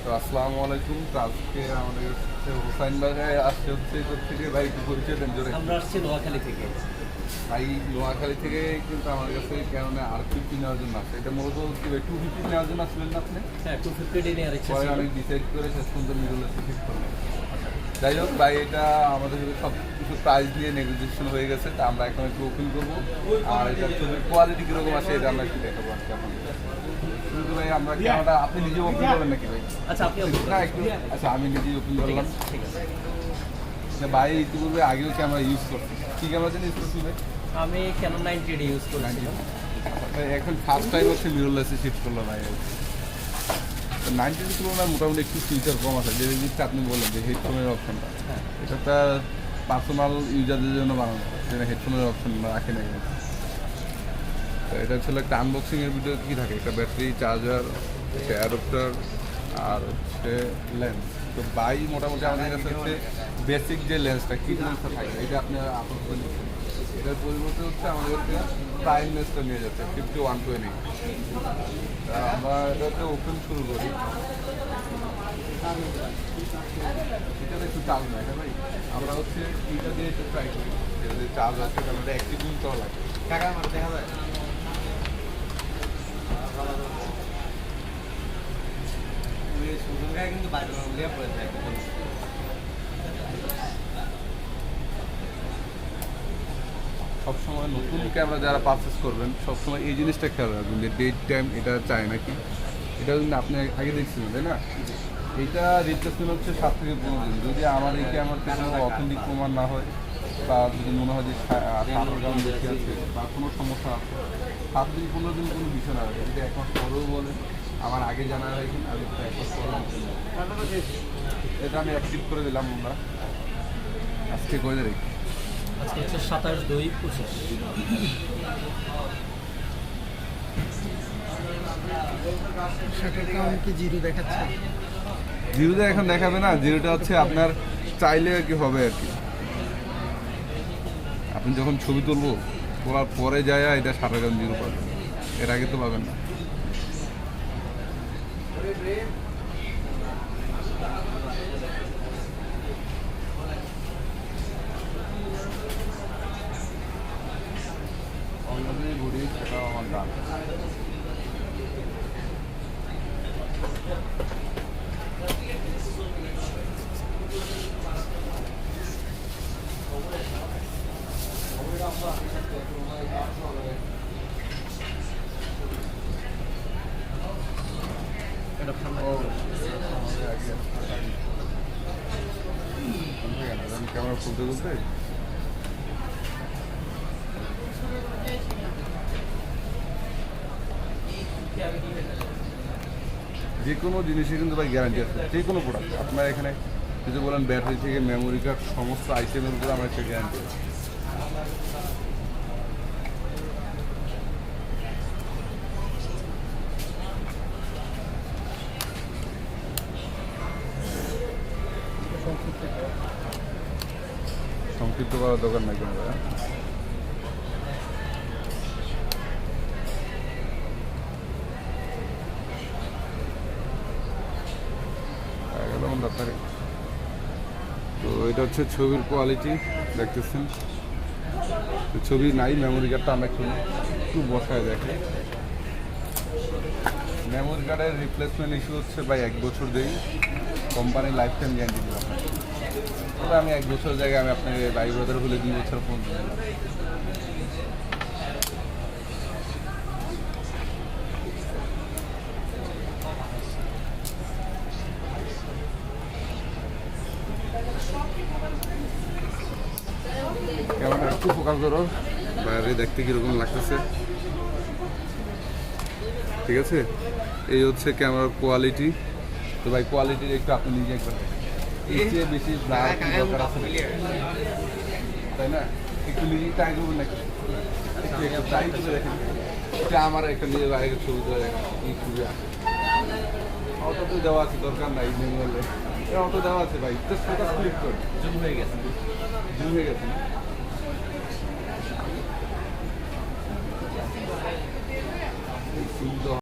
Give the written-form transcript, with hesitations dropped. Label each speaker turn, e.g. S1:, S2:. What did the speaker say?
S1: তো আসসালামু আলাইকুম। তো আজকে আমাদের হচ্ছে হোসাইন বাজারে আসছে হচ্ছে এর থেকে ভাই একটু পরিচয় দেন জোরে।
S2: আমরা আসছি নোয়াখালী থেকে।
S1: ভাই নোয়াখালী থেকে কিন্তু আমাদের কাছে কেন R50 নেওয়ার জন্য আসছে। এটা মূলত কি ভাই 250 নেওয়ার জন্য আসলেন না আপনি?
S2: হ্যাঁ, 250 নেওয়ার ইচ্ছা
S1: পরে
S2: ছিল।
S1: অনেক ডিসাইড করে শেষ পর্যন্ত মিডলে শিফট করলাম। যাই হোক ভাই, এটা আমাদের সব কিছু প্রাইস দিয়ে নেগোসিয়েশন হয়ে গেছে। তা আমরা এখন একটু ওপেন করবো, আর এটার ছবির কোয়ালিটি কীরকম আছে এটা আমরা একটু দেখাবো আর কেমন। কিন্তু ভাই আমরা ক্যামেরাটা আপনি নিজে ওপেন করবেন নাকি ভাই?
S2: আচ্ছা, আপনি
S1: না একটু, আচ্ছা আমি নিজেই ওপেন করলাম।
S2: ঠিক আছে।
S1: ভাই ইতিপূর্বে আগেও ক্যামেরা ইউজ করছি, কী ক্যামেরা যেন ইউজ করছি ভাই?
S2: আমি Canon 90D ইউজ করেছিলাম।
S1: ভাই এখন ফার্স্ট টাইম হচ্ছে মিররলেসে শিফট করলাম ভাই। 90 তুলনায় মোটামুটি একটু ফিচার কম আছে, যে জিনিসটা আপনি বললেন যে হেডফোনের অপশনটা,
S2: হ্যাঁ,
S1: এটা একটা পার্সোনাল ইউজারদের জন্য বানানো, সেটা হেডফোনের অপশন রাখে না। তো এটা হচ্ছে একটা আনবক্সিংয়ের ভিডিও কী থাকে, একটা ব্যাটারি, চার্জার, অ্যাডাপ্টার আর হচ্ছে লেন্স। তো বাই মোটামুটি আমাদের কাছে হচ্ছে বেসিক যে লেন্সটা, কি লেন্সটা থাকে এটা আপনি আপলোড করে নিচ্ছেন। এটার পরিবর্তে হচ্ছে আমাদেরকে প্রাইম লেন্সটা নিয়ে যাচ্ছে 50-120। আমরা এটাতে ওপেন শুরু করি। এটা একটু চার্জ নেয় না ভাই, আমরা হচ্ছে এইটা দিয়ে একটু ট্রাই করি, যেটা দিয়ে চার্জ আছে কারণ এটা অ্যাক্টিভ ইউজ করা লাগে।
S2: টাকা আমার দেখা যায়। কিন্তু বাইরে পড়ে যায়।
S1: সবসময় নতুন ক্যামেরা যারা পারচেস করবেন সবসময় এই জিনিসটা খেয়াল রাখবেন যে ডেট টাইম এটা চায় নাকি। এটা কিন্তু আপনি আগে দেখছিলেন তাই না? এইটা রিপ্লেসমেন্ট হচ্ছে 7 থেকে 15 দিন। যদি আমার এই ক্যামেরাতে কোনো অথেন্টিক প্রমাণ না হয় বা যদি মনে হয় যে সাধারণ গ্রাম বেশি আছে বা কোনো সমস্যা আছে, 7 দিন 15 দিন কোনো বিষয় না। যদি 1 মাস পরেও বলেন আমার আগে জানা হয় কিনা, আমি 1 মাস পরেও এটা আমি অ্যাক্টিভ করে দিলাম। আমরা আজকে কয়ে রেখি
S2: আজকে হচ্ছে 27/2/25।
S3: সেটার কারণে কি জিরো দেখাচ্ছে?
S1: জিরোটা এখন দেখাবে না, জিরোটা হচ্ছে আপনার চাইলে আর কি হবে আর কি। আপনি যখন ছবি তুলবো তোলার পরে যায় এটা 60 জিরো পাবেন, এর আগে তো পাবেন না। অনলাইনে ঘুরি সেটাও আমার দাম।
S2: এটা
S1: ক্যামেরা খুলতে খুলতে যে কোনো জিনিসের কিন্তু ভাই গ্যারান্টি আছে, যে কোনো প্রোডাক্ট। আপনার এখানে যদি বলেন ব্যাটারি থেকে মেমোরি কার্ড সমস্ত আইটেমের উপরে আমার একটা গ্যারান্টি আছে। সংক্ষিপ্ত করার দরকার নাই কোনো ভাই। তো এটা হচ্ছে ছবির কোয়ালিটি দেখতেছেন। তো ছবি নাই, মেমোরি কার্ডটা আমরা একটু বসায় দেখি। মেমোরি কার্ডের রিপ্লেসমেন্ট ইস্যু হচ্ছে ভাই 1 বছর দেই, কোম্পানি লাইফ টাইম গ্যারান্টি দিলাম। তবে আমি 1 বছরের জায়গায় আমি আপনার ভাই ব্রাদার হলে 2 বছর ফোন দিলাম। ক্যামেরাটা একটু ফোকাস করো, বাইরে দেখতে কীরকম লাগতেছে। ঠিক আছে, এই হচ্ছে ক্যামেরার কোয়ালিটি। তো ভাই কোয়ালিটির একটু আপনি নিজে একবার এর চেয়ে বেশি দরকার আছে তাই না? একটু নিজে ট্রাই করবেন নাকি? একটু ট্রাই করে দেখেন। এটা আমার একটা নিজের বাইরের ছবি ধরে দেখেন এই ছবি আছে, অটো তো দেওয়া আছে, দরকার নাই ম্যানুয়ালে। অটো দেওয়া আছে ভাই, জাস্ট ফোকাস ক্লিক করে
S2: জুম হয়ে গেছে।
S1: জুম হয়ে গেছে না? সুন্দর